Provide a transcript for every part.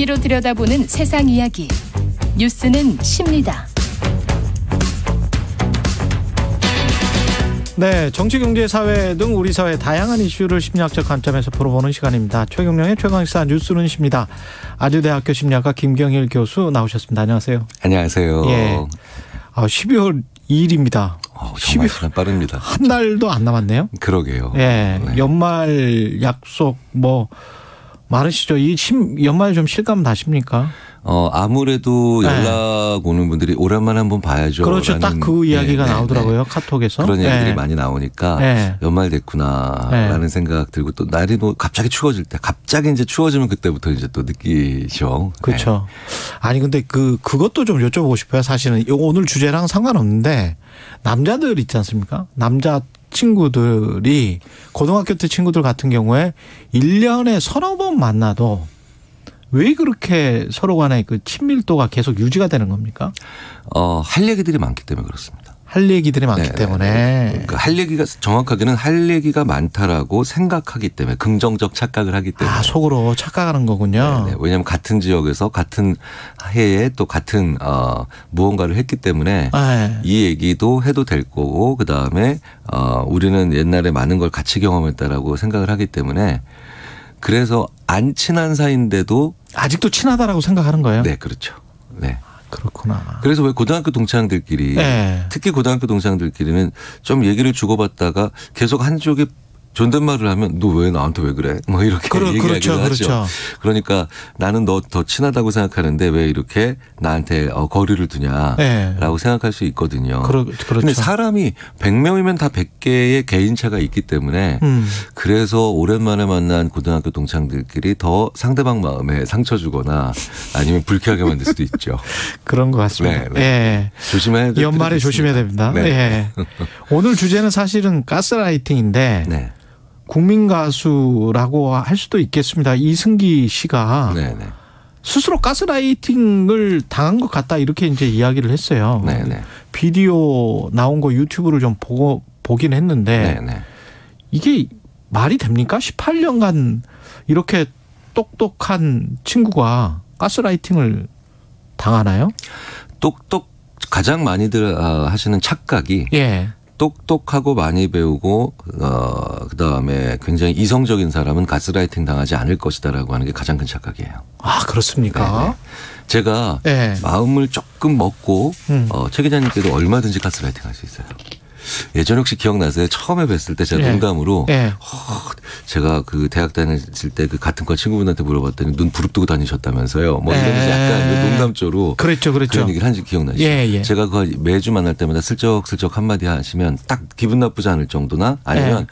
진실로 들여다보는 세상 이야기. 뉴스는 쉽니다. 네, 정치, 경제, 사회 등 우리 사회의 다양한 이슈를 심리학적 관점에서 풀어보는 시간입니다. 최경영의 최강시사 뉴스는 쉽니다. 아주대학교 심리학과 김경일 교수 나오셨습니다. 안녕하세요. 안녕하세요. 예. 12월 2일입니다. 정말 시간 빠릅니다. 한 달도 안 남았네요. 그러게요. 예. 네. 연말 약속 많으시죠? 연말 좀 실감 나십니까? 아무래도 연락 오는 분들이 오랜만에 한번 봐야죠. 그렇죠. 딱 그 이야기가 나오더라고요. 카톡에서. 그런 얘기들이 많이 나오니까 연말 됐구나라는 생각 들고 또 날이 갑자기 추워질 때 갑자기 이제 추워지면 그때부터 이제 또 느끼죠. 그렇죠. 아니 근데 그것도 좀 여쭤보고 싶어요. 사실은 오늘 주제랑 상관없는데 남자들 있지 않습니까? 남자 친구들이 고등학교 때 친구들 같은 경우에 1년에 서너 번 만나도 왜 그렇게 서로 간의 그 친밀도가 계속 유지가 되는 겁니까? 할 얘기들이 많기 때문에 그렇습니다. 할 얘기들이 많기 때문에. 그러니까 할 얘기가 정확하게는 할 얘기가 많다라고 생각하기 때문에 긍정적 착각을 하기 때문에. 속으로 착각하는 거군요. 네네. 왜냐하면 같은 지역에서 같은 해에 또 같은 무언가를 했기 때문에 이 얘기도 해도 될 거고 그다음에 우리는 옛날에 많은 걸 같이 경험했다라고 생각을 하기 때문에 그래서 안 친한 사이인데도 아직도 친하다라고 생각하는 거예요? 네, 그렇죠. 네. 그렇구나. 그래서 왜 고등학교 동창들끼리 특히 고등학교 동창들끼리는 좀 얘기를 주고받다가 계속 한쪽이 존댓말을 하면 너 왜 나한테 왜 그래? 이렇게 얘기하기도 하죠. 그러니까 나는 너 더 친하다고 생각하는데 왜 이렇게 나한테 거리를 두냐라고 생각할 수 있거든요. 그런데 사람이 100명이면 다 100개의 개인차가 있기 때문에 그래서 오랜만에 만난 고등학교 동창들끼리 더 상대방 마음에 상처 주거나 아니면 불쾌하게 만들 수도 있죠. 그런 것 같습니다. 네. 조심해야 됩니다. 연말에 조심해야 됩니다. 네. 오늘 주제는 사실은 가스라이팅인데 국민 가수라고 할 수도 있겠습니다. 이승기 씨가 스스로 가스라이팅을 당한 것 같다 이렇게 이제 이야기를 했어요. 비디오 나온 거 유튜브를 좀 보긴 했는데 이게 말이 됩니까? 18년간 이렇게 똑똑한 친구가 가스라이팅을 당하나요? 가장 많이들 하시는 착각이 똑똑하고 많이 배우고 그다음에 굉장히 이성적인 사람은 가스라이팅 당하지 않을 것이다라고 하는 게 가장 큰 착각이에요. 아, 그렇습니까? 네네. 제가 마음을 조금 먹고 최 기자님께도 얼마든지 가스라이팅 할 수 있어요. 예전에 혹시 기억나세요? 처음에 뵀을 때 제가 농담으로 제가 그 대학 다녔을 때 그 같은 과 친구분한테 물어봤더니 눈 부릅뜨고 다니셨다면서요. 이러면서 약간 농담조로 그렇죠. 그런 얘기를 한지 기억나시죠? 제가 그 매주 만날 때마다 슬쩍슬쩍 한마디 하시면 딱 기분 나쁘지 않을 정도나 아니면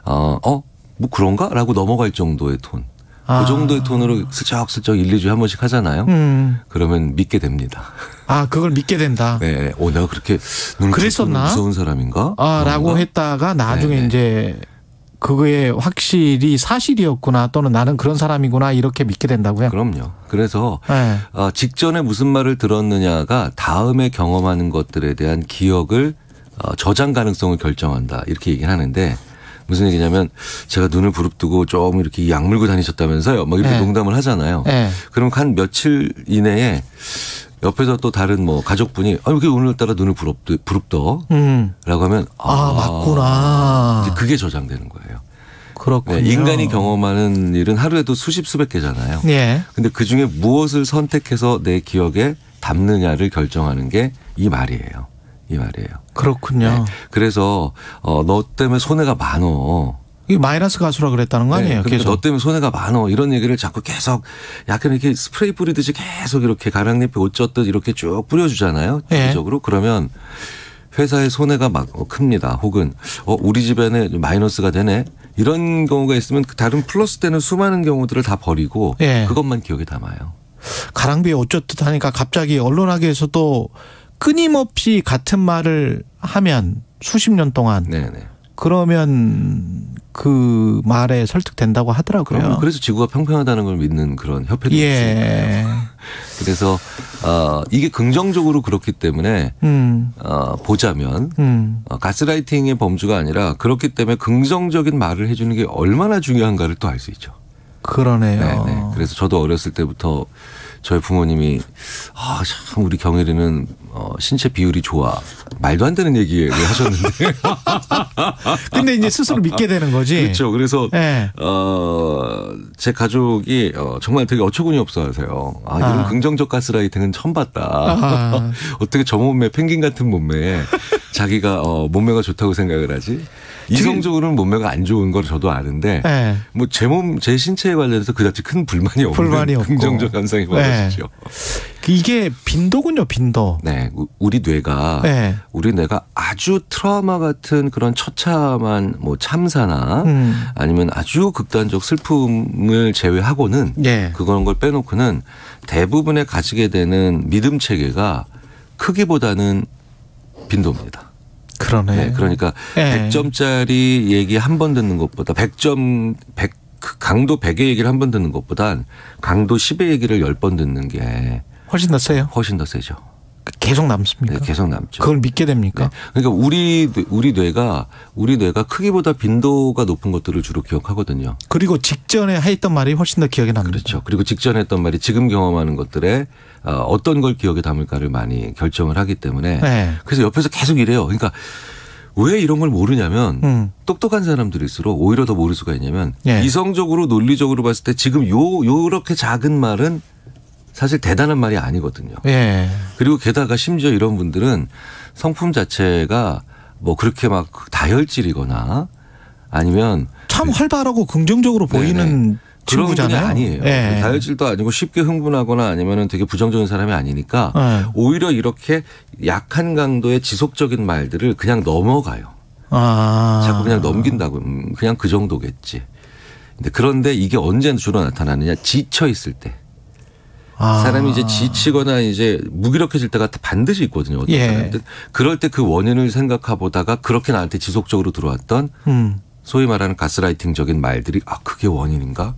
뭐 그런가라고 넘어갈 정도의 톤. 그 정도의 톤으로 슬쩍슬쩍 1, 2주에 한 번씩 하잖아요. 그러면 믿게 됩니다. 그걸 믿게 된다. 네. 내가 그렇게 눈을 그랬었나? 무서운 사람인가? 라고 했다가 나중에 이제 그거에 확실히 사실이었구나 또는 나는 그런 사람이구나 이렇게 믿게 된다고요? 그럼요. 그래서 직전에 무슨 말을 들었느냐가 다음에 경험하는 것들에 대한 기억을 저장 가능성을 결정한다 이렇게 얘기를 하는데 무슨 얘기냐면 제가 눈을 부릅뜨고 좀 이렇게 약 물고 다니셨다면서요. 이렇게 농담을 하잖아요. 그럼 한 며칠 이내에 옆에서 또 다른 가족분이 왜 오늘따라 눈을 부릅떠? 라고 하면 맞구나. 이제 그게 저장되는 거예요. 그렇군요. 인간이 경험하는 일은 하루에도 수십 개잖아요. 근데 그중에 무엇을 선택해서 내 기억에 담느냐를 결정하는 게 이 말이에요. 그렇군요. 그래서 너 때문에 손해가 많어. 이게 마이너스 가수라 그랬다는 거 아니에요? 그러니까 너 때문에 손해가 많어. 이런 얘기를 자꾸 계속 약간 이렇게 스프레이 뿌리듯이 계속 이렇게 가랑잎에 옷 젖듯 이렇게 쭉 뿌려주잖아요. 주기적으로. 그러면 회사에 손해가 큽니다. 혹은 우리 집안에 마이너스가 되네. 이런 경우가 있으면 다른 플러스 되는 수많은 경우들을 다 버리고 그것만 기억에 담아요. 가랑비에 옷 젖듯 하니까 갑자기 언론학에서도 끊임없이 같은 말을 하면 수십 년 동안 그러면 그 말에 설득된다고 하더라고요. 그래서 지구가 평평하다는 걸 믿는 그런 협회도 있습니다. 그래서 이게 긍정적으로 그렇기 때문에 보자면 가스라이팅의 범주가 아니라 그렇기 때문에 긍정적인 말을 해주는 게 얼마나 중요한가를 또 알 수 있죠. 그러네요. 네네. 그래서 저도 어렸을 때부터 저희 부모님이 참 우리 경일이는 신체 비율이 좋아. 말도 안 되는 얘기를 하셨는데. 근데 이제 스스로 믿게 되는 거지. 그렇죠. 그래서 네. 제 가족이 정말 되게 어처구니 없어 하세요. 이런 긍정적 가스라이팅은 처음 봤다. 어떻게 저 몸매 펭귄 같은 몸매에 자기가 몸매가 좋다고 생각을 하지? 이성적으로는 몸매가 안 좋은 걸 저도 아는데 네. 뭐 제 신체에 관련해서 그다지 큰 불만이 없는 긍정적 현상이 벌어지죠. 네. 이게 빈도군요, 빈도. 네, 우리 뇌가 아주 트라우마 같은 그런 처참한 뭐 참사나 아니면 아주 극단적 슬픔을 제외하고는 그런 걸 빼놓고는 대부분의 가지게 되는 믿음 체계가 크기보다는 빈도입니다. 그러네. 네, 그러니까 100점짜리 얘기 한 번 듣는 것보다 100점 강도 100의 얘기를 한 번 듣는 것보단 강도 10의 얘기를 10번 듣는 게 훨씬 더 세요? 훨씬 더 세죠. 계속 남습니까? 네, 계속 남죠. 그걸 믿게 됩니까? 네. 그러니까 우리 뇌가 크기보다 빈도가 높은 것들을 주로 기억하거든요. 그리고 직전에 했던 말이 훨씬 더 기억에 납니다. 그렇죠. 그리고 직전에 했던 말이 지금 경험하는 것들에 어떤 걸 기억에 담을까를 많이 결정을 하기 때문에 그래서 옆에서 계속 이래요. 그러니까 왜 이런 걸 모르냐면 똑똑한 사람들일수록 오히려 더 모를 수가 있냐면 이성적으로 논리적으로 봤을 때 지금 요렇게 작은 말은 사실 대단한 말이 아니거든요. 그리고 게다가 심지어 이런 분들은 성품 자체가 뭐 그렇게 막 다혈질이거나 아니면 참 활발하고 긍정적으로 보이는 친구잖아요. 그런 분이 아니에요. 다혈질도 아니고 쉽게 흥분하거나 아니면 되게 부정적인 사람이 아니니까 오히려 이렇게 약한 강도의 지속적인 말들을 그냥 넘어가요. 자꾸 그냥 넘긴다고. 그냥 그 정도겠지. 그런데 이게 언제 주로 나타나느냐. 지쳐 있을 때. 사람이 이제 지치거나 이제 무기력해질 때가 반드시 있거든요. 어떤 사람들. 그럴 때 그 원인을 생각해보다가 그렇게 나한테 지속적으로 들어왔던 소위 말하는 가스라이팅적인 말들이 그게 원인인가?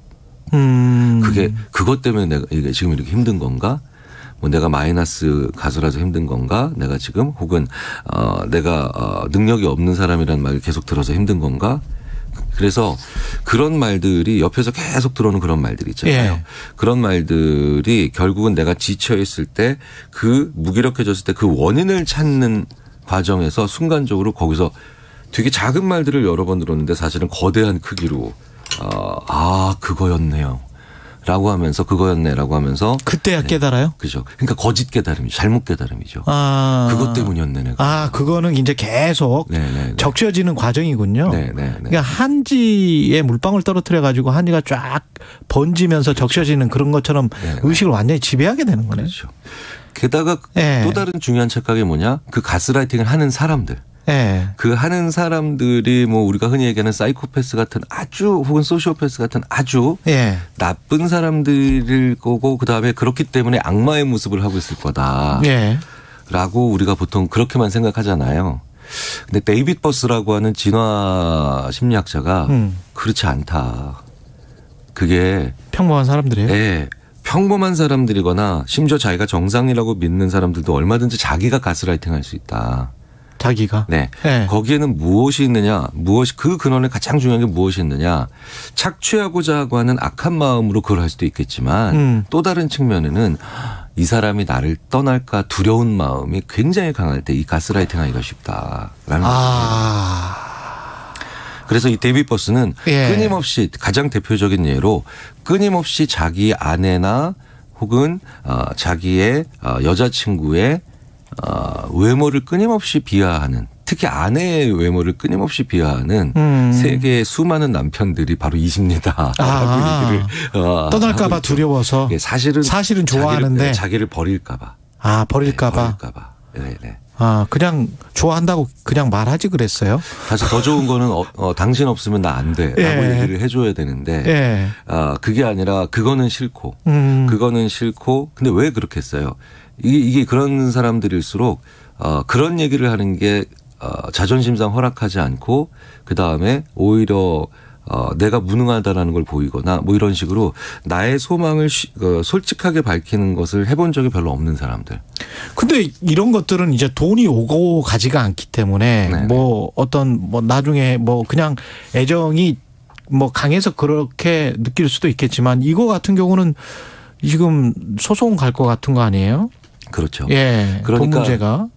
그것 때문에 내가 이게 지금 이렇게 힘든 건가? 뭐 내가 마이너스 가수라서 힘든 건가? 내가 지금 혹은 내가 능력이 없는 사람이라는 말을 계속 들어서 힘든 건가? 그래서 그런 말들이 옆에서 계속 들어오는 그런 말들이 있잖아요. 그런 말들이 결국은 내가 지쳐 있을 때 그 무기력해졌을 때 그 원인을 찾는 과정에서 순간적으로 거기서 되게 작은 말들을 여러 번 들었는데 사실은 거대한 크기로 그거였네요. 라고 하면서 그거였네라고 하면서 그때야 깨달아요? 그죠. 그러니까 거짓 깨달음이죠. 잘못 깨달음이죠. 그것 때문이었네 내가. 그거는 이제 계속 적셔지는 과정이군요. 그러니까 한지에 물방울 떨어뜨려 가지고 한지가 쫙 번지면서 적셔지는 그런 것처럼 의식을 완전히 지배하게 되는 거네요. 그렇죠. 게다가 또 다른 중요한 착각이 뭐냐? 그 가스라이팅을 하는 사람들. 그 하는 사람들이 뭐 우리가 흔히 얘기하는 사이코패스 같은 아주 혹은 소시오패스 같은 아주 나쁜 사람들일 거고 그다음에 그렇기 때문에 악마의 모습을 하고 있을 거다. 라고 우리가 보통 그렇게만 생각하잖아요. 근데 데이빗 버스라고 하는 진화 심리학자가 그렇지 않다. 그게 평범한 사람들이에요? 평범한 사람들이거나 심지어 자기가 정상이라고 믿는 사람들도 얼마든지 자기가 가스라이팅 할 수 있다. 자기가? 거기에는 무엇이 있느냐, 그 근원에 가장 중요한 게 무엇이 있느냐, 착취하고자 하고 하는 악한 마음으로 그걸 할 수도 있겠지만 또 다른 측면에는 이 사람이 나를 떠날까 두려운 마음이 굉장히 강할 때 이 가스라이팅 하기가 쉽다라는 거죠. 그래서 이 데이빗 버스는 끊임없이 가장 대표적인 예로 끊임없이 자기 아내나 혹은 자기의 여자친구의 외모를 끊임없이 비하하는 특히 아내의 외모를 끊임없이 비하하는 세계의 수많은 남편들이 바로 이십니다. 얘기를 떠날까 봐 두려워서 사실은 좋아하는데 자기를 버릴까 봐. 버릴까 봐. 그냥 좋아한다고 그냥 말하지 그랬어요? 사실 더 좋은 거는 당신 없으면 나 안 돼 라고 얘기를 해줘야 되는데 그게 아니라 그거는 싫고 근데 왜 그렇게 했어요? 이게 그런 사람들일수록 그런 얘기를 하는 게 자존심상 허락하지 않고 그다음에 오히려 내가 무능하다라는 걸 보이거나 뭐 이런 식으로 나의 소망을 솔직하게 밝히는 것을 해본 적이 별로 없는 사람들. 근데 이런 것들은 이제 돈이 오고 가지가 않기 때문에 뭐 나중에 뭐 그냥 애정이 뭐 강해서 그렇게 느낄 수도 있겠지만 이거 같은 경우는 지금 소송 갈 것 같은 거 아니에요? 그렇죠. 예. 그러니까 돈 문제가.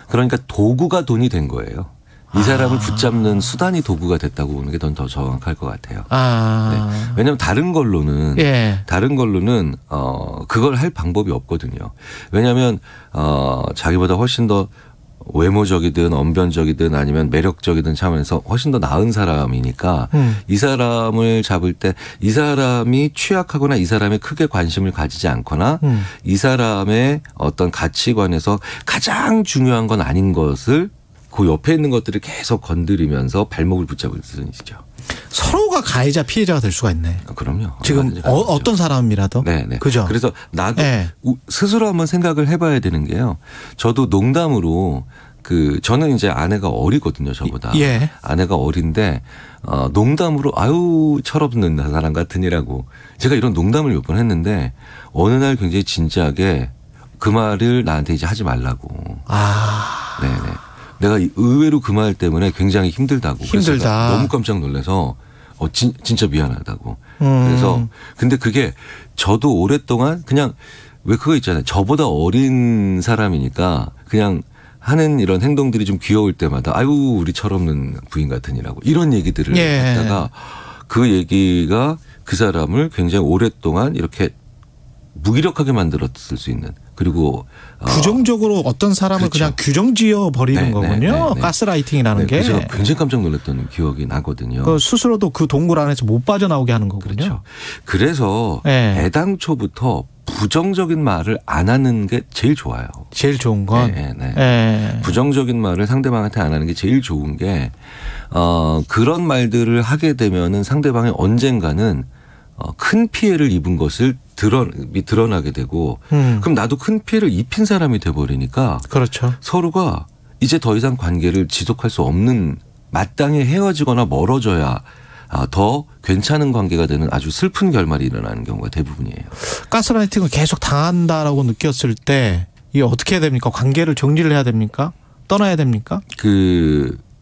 그러니까 도구가 돈이 된 거예요. 이 사람을 붙잡는 수단이 도구가 됐다고 보는 게 더 정확할 것 같아요. 네. 왜냐하면 다른 걸로는 그걸 할 방법이 없거든요. 왜냐하면 자기보다 훨씬 더 외모적이든 언변적이든 아니면 매력적이든 차원에서 훨씬 더 나은 사람이니까 이 사람을 잡을 때 이 사람이 취약하거나 이 사람이 크게 관심을 가지지 않거나 이 사람의 어떤 가치관에서 가장 중요한 건 아닌 것을 그 옆에 있는 것들을 계속 건드리면서 발목을 붙잡을 수준이죠. 서로가 가해자 피해자가 될 수가 있네. 그럼요. 지금 어떤 사람이라도. 네네. 그죠. 그래서 나도 스스로 한번 생각을 해봐야 되는 게요. 저도 농담으로 저는 이제 아내가 어리거든요, 저보다. 예. 아내가 어린데 농담으로 아유 철없는 사람 같으니라고 제가 이런 농담을 몇 번 했는데 어느 날 굉장히 진지하게 그 말을 나한테 이제 하지 말라고. 네네. 내가 의외로 그 말 때문에 굉장히 힘들다고. 힘들다. 너무 깜짝 놀라서 진짜 미안하다고. 그래서 근데 그게 저도 오랫동안 그냥 왜 그거 있잖아요. 저보다 어린 사람이니까 그냥 하는 이런 행동들이 좀 귀여울 때마다 아유 우리 철없는 부인 같으니라고 이런 얘기들을 했다가 그 얘기가 그 사람을 굉장히 오랫동안 이렇게 무기력하게 만들었을 수 있는 그리고 부정적으로 어떤 사람을 그렇죠. 그냥 규정지어 버리는 거군요. 가스라이팅이라는 게. 제가 굉장히 깜짝 놀랐던 기억이 나거든요. 스스로도 그 동굴 안에서 못 빠져나오게 하는 거군요. 그렇죠. 그래서 애당초부터 부정적인 말을 안 하는 게 제일 좋아요. 제일 좋은 건. 부정적인 말을 상대방한테 안 하는 게 제일 좋은 게 그런 말들을 하게 되면은 상대방이 언젠가는 큰 피해를 입은 것을 드러나게 되고 그럼 나도 큰 피해를 입힌 사람이 돼버리니까 그렇죠. 서로가 이제 더 이상 관계를 지속할 수 없는 마땅히 헤어지거나 멀어져야 더 괜찮은 관계가 되는 아주 슬픈 결말이 일어나는 경우가 대부분이에요. 가스라이팅을 계속 당한다라고 느꼈을 때 이게 어떻게 해야 됩니까? 관계를 정리를 해야 됩니까? 떠나야 됩니까?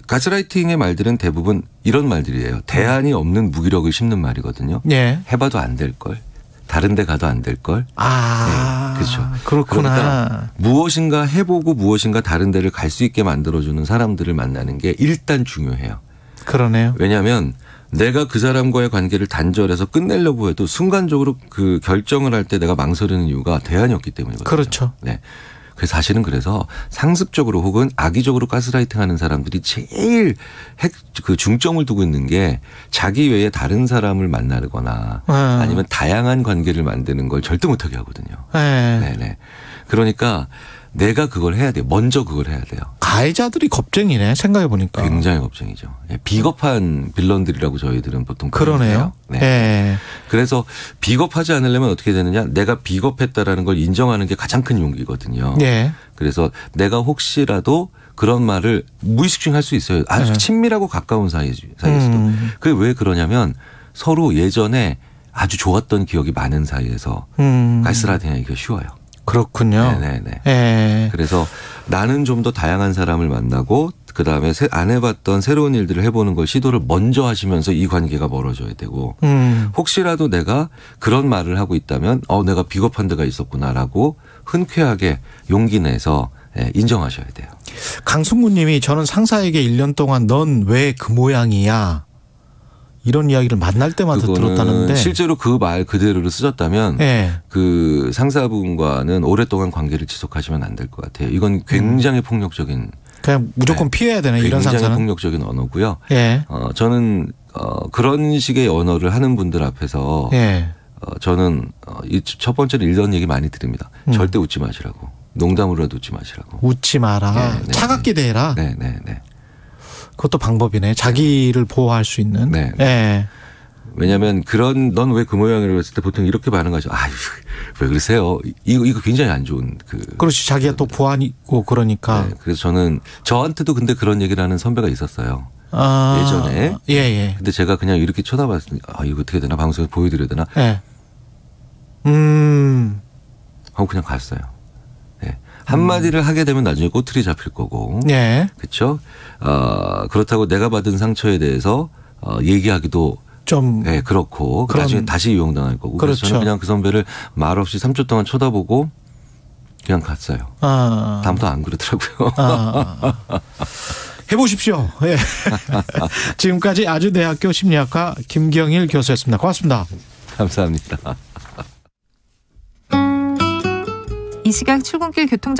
가스라이팅의 말들은 대부분 이런 말들이에요. 대안이 없는 무기력을 심는 말이거든요. 예. 해봐도 안 될 걸. 다른 데 가도 안 될 걸. 그렇죠. 그렇구나. 그러니까 무엇인가 해보고 무엇인가 다른 데를 갈 수 있게 만들어주는 사람들을 만나는 게 일단 중요해요. 그러네요. 왜냐하면 내가 그 사람과의 관계를 단절해서 끝내려고 해도 순간적으로 그 결정을 할 때 내가 망설이는 이유가 대안이 없기 때문이거든요. 그렇죠. 네. 사실은 그래서 상습적으로 혹은 악의적으로 가스라이팅하는 사람들이 제일 중점을 두고 있는 게 자기 외에 다른 사람을 만나거나 아니면 다양한 관계를 만드는 걸 절대 못하게 하거든요. 네네. 그러니까 내가 그걸 해야 돼요. 먼저 그걸 해야 돼요. 가해자들이 겁쟁이네. 생각해 보니까. 굉장히 겁쟁이죠. 비겁한 빌런들이라고 저희들은 보통 그러네요. 네. 그래서 비겁하지 않으려면 어떻게 되느냐. 내가 비겁했다라는 걸 인정하는 게 가장 큰 용기거든요. 그래서 내가 혹시라도 그런 말을 무의식 중에 할 수 있어요. 아주 친밀하고 가까운 사이에서도. 그게 왜 그러냐면 서로 예전에 아주 좋았던 기억이 많은 사이에서 가스라이팅하기가 쉬워요. 그렇군요. 네네네. 그래서 나는 좀 더 다양한 사람을 만나고 그다음에 안 해봤던 새로운 일들을 해보는 걸 시도를 먼저 하시면서 이 관계가 멀어져야 되고 혹시라도 내가 그런 말을 하고 있다면 내가 비겁한 데가 있었구나라고 흔쾌하게 용기 내서 인정하셔야 돼요. 강승구 님이 저는 상사에게 1년 동안 넌 왜 그 모양이야 이런 이야기를 만날 때마다 들었다는데 실제로 그 말 그대로를 쓰셨다면 그 상사분과는 오랫동안 관계를 지속하시면 안 될 것 같아요. 이건 굉장히 폭력적인 그냥 무조건 피해야 되는 이런 상사는 굉장히 폭력적인 언어고요. 저는 그런 식의 언어를 하는 분들 앞에서 저는 첫 번째로 이런 얘기 많이 드립니다. 절대 웃지 마시라고. 농담으로라도 웃지 마시라고. 웃지 마라. 차갑게 대해라. 네네네. 그것도 방법이네. 자기를 보호할 수 있는. 왜냐하면 넌 왜 그 모양이라고 했을 때 보통 이렇게 반응하죠. 아유 왜 그러세요. 이거 굉장히 안 좋은 그렇지. 자기가 또 보안이고 그러니까. 그래서 저한테도 근데 그런 얘기를 하는 선배가 있었어요. 예전에. 근데 제가 그냥 이렇게 쳐다봤으니 이거 어떻게 되나 방송에서 보여드려야 되나. 하고 그냥 갔어요. 한마디를 하게 되면 나중에 꼬투리 잡힐 거고. 그렇죠. 그렇다고 내가 받은 상처에 대해서 얘기하기도 좀. 네, 그렇고 나중에 다시 이용당할 거고. 그래서 그렇죠. 저는 그냥 그 선배를 말없이 3초 동안 쳐다보고 그냥 갔어요. 다음부터 안 그러더라고요. 해보십시오. 예. 지금까지 아주대학교 심리학과 김경일 교수였습니다. 고맙습니다. 감사합니다. 이 시각 출근길 교통